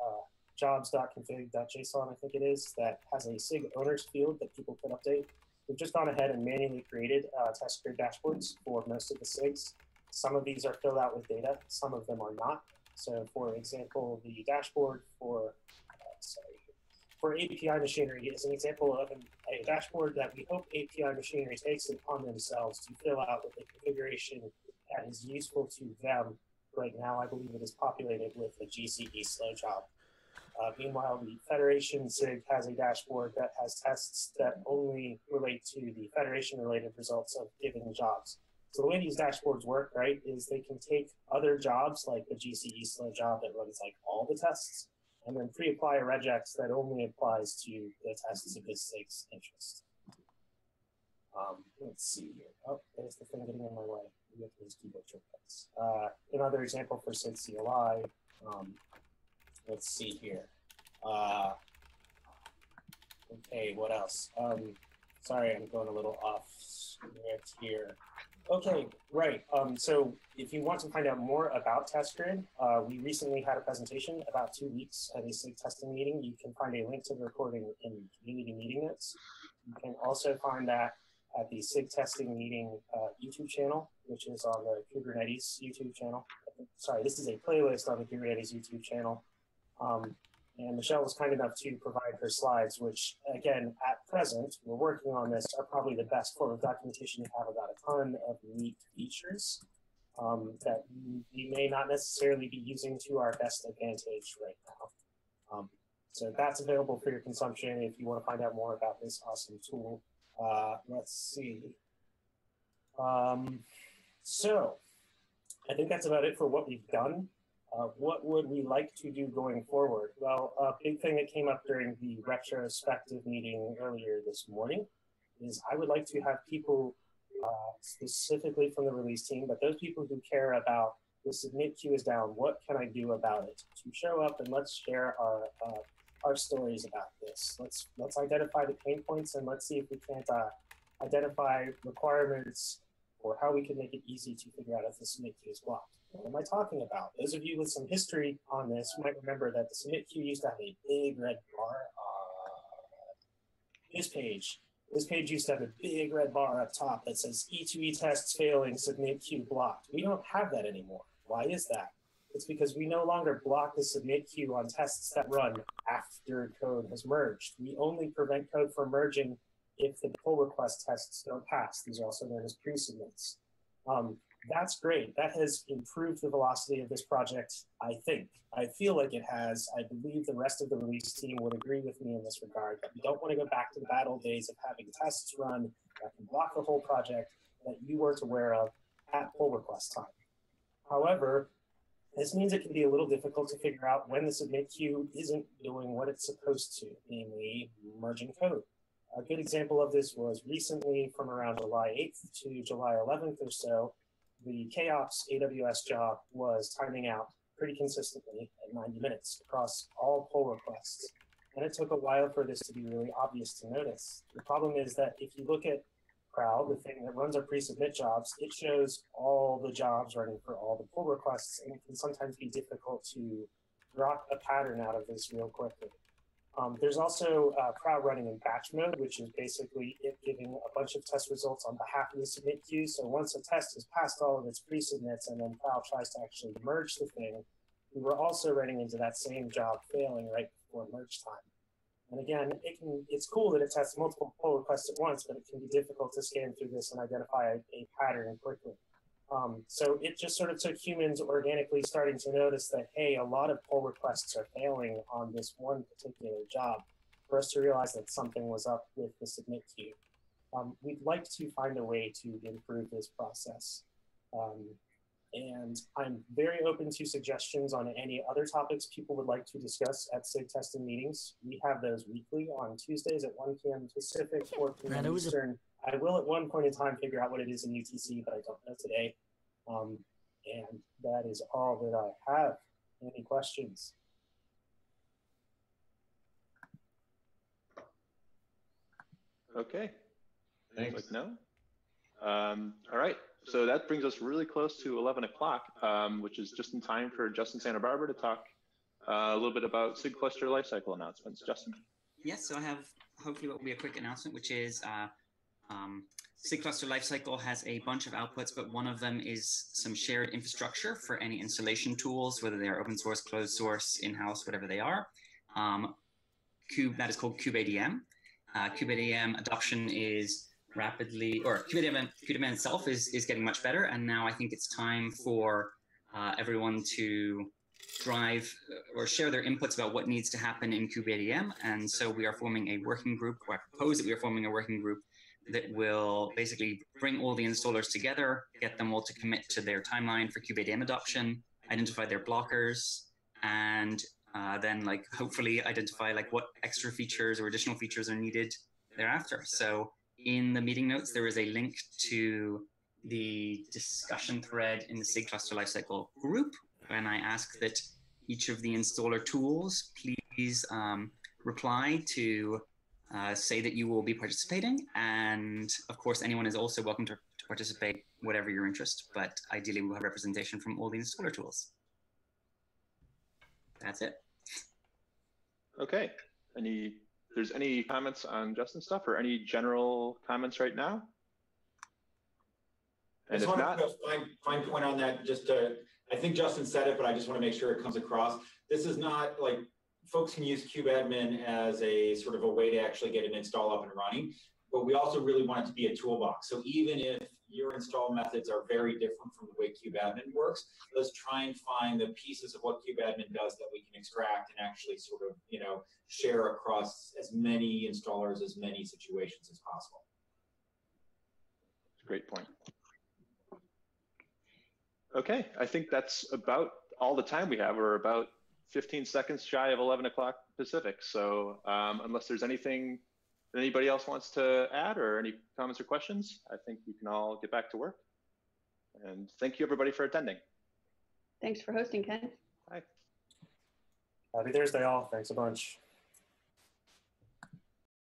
jobs.config.json, I think it is, that has a SIG owners field that people could update. We've just gone ahead and manually created test grid dashboards for most of the SIGs. Some of these are filled out with data, some of them are not. So for example, the dashboard for API machinery is an example of a dashboard that we hope API machinery takes it upon themselves to fill out with a configuration that is useful to them. Right now, I believe it is populated with a GCE slow job. Meanwhile, the Federation SIG has a dashboard that has tests that only relate to the Federation-related results of given jobs. So the way these dashboards work, right, is they can take other jobs, like the GCE slow job that runs like all the tests, and then pre-apply a regex that only applies to the tests of this SIG's interest. Let's see here. Oh, there's the thing getting in my way. We have to use keyboard shortcuts. Another example for SIG CLI. Let's see here. Okay, what else? Sorry, I'm going a little off script here. Okay, right. So if you want to find out more about test grid, we recently had a presentation about 2 weeks at a SIG testing meeting. You can find a link to the recording in community meeting notes. You can also find that at the SIG testing meeting YouTube channel, which is on the Kubernetes YouTube channel. Sorry, this is a playlist on the Kubernetes YouTube channel. And Michelle was kind enough to provide her slides, which, again, at present, we're working on this, are probably the best form of documentation you have about a ton of neat features that we may not necessarily be using to our best advantage right now. So that's available for your consumption if you want to find out more about this awesome tool. Let's see. So I think that's about it for what we've done. What would we like to do going forward? Well, a big thing that came up during the retrospective meeting earlier this morning is I would like to have people specifically from the release team, but those people who care about the submit queue is down, what can I do about it? To show up and let's share our stories about this. Let's identify the pain points and let's see if we can't identify requirements or how we can make it easy to figure out if the submit queue is blocked. What am I talking about? Those of you with some history on this might remember that the submit queue used to have a big red bar. This page used to have a big red bar up top that says E2E tests failing, submit queue blocked. We don't have that anymore. Why is that? It's because we no longer block the submit queue on tests that run after code has merged. We only prevent code from merging if the pull request tests don't pass. These are also known as pre-submits. That's great. That has improved the velocity of this project, I think. I feel like it has. I believe the rest of the release team would agree with me in this regard, that we don't want to go back to the bad old days of having tests run that can block the whole project that you weren't aware of at pull request time. However, this means it can be a little difficult to figure out when the submit queue isn't doing what it's supposed to, namely merging code. A good example of this was recently from around July 8th to July 11th or so, the KOps AWS job was timing out pretty consistently at 90 minutes across all pull requests. And it took a while for this to be really obvious to notice. The problem is that if you look at Crowd, the thing that runs our pre-submit jobs, it shows all the jobs running for all the pull requests, and it can sometimes be difficult to draw a pattern out of this real quickly. There's also Crowd running in batch mode, which is basically it giving a bunch of test results on behalf of the submit queue. So once a test has passed all of its pre-submits and then Crowd tries to actually merge the thing, we were also running into that same job failing right before merge time. And again, it's cool that it tests multiple pull requests at once, but it can be difficult to scan through this and identify a pattern quickly. So it just sort of took humans organically starting to notice that, hey, a lot of pull requests are failing on this one particular job for us to realize that something was up with the submit queue. We'd like to find a way to improve this process. And I'm very open to suggestions on any other topics people would like to discuss at SIG testing meetings. We have those weekly on Tuesdays at 1 p.m. Pacific, 4 p.m. Eastern. I will at one point in time figure out what it is in UTC, but I don't know today. And that is all that I have. Any questions? Okay. Thanks. Like no. All right. So that brings us really close to 11 o'clock, which is just in time for Justin Santa Barbara to talk a little bit about SIG cluster lifecycle announcements. Justin? Yes, so I have hopefully what will be a quick announcement, which is SIG cluster lifecycle has a bunch of outputs, but one of them is some shared infrastructure for any installation tools, whether they are open source, closed source, in-house, whatever they are. That is called kubeadm. Kubeadm adoption is rapidly, or kubeadm itself is getting much better, and now I think it's time for everyone to drive or share their inputs about what needs to happen in kubeadm. And so we are forming a working group, or I propose that we are forming a working group that will basically bring all the installers together, get them all to commit to their timeline for kubeadm adoption, identify their blockers, and then hopefully identify what extra features or additional features are needed thereafter. So in the meeting notes, there is a link to the discussion thread in the SIG cluster lifecycle group, and I ask that each of the installer tools please reply to say that you will be participating. And of course, anyone is also welcome to participate, whatever your interest, but ideally we'll have representation from all the installer tools. That's it. Okay. There's any comments on Justin's stuff or any general comments right now? I just want to put a fine point on that. I think Justin said it, but I just want to make sure it comes across. This is not folks can use kubeadmin as a sort of a way to actually get an install up and running, but we also really want it to be a toolbox. So even if your install methods are very different from the way kubeadmin works, let's try and find the pieces of what kubeadmin does that we can extract and actually sort of, share across as many installers, as many situations as possible. Great point. Okay, I think that's about all the time we have. We're about 15 seconds shy of 11 o'clock Pacific. So unless there's anything that anybody else wants to add or any comments or questions, I think we can all get back to work. And thank you everybody for attending. Thanks for hosting, Ken. Bye. Happy Thursday all. Thanks a bunch.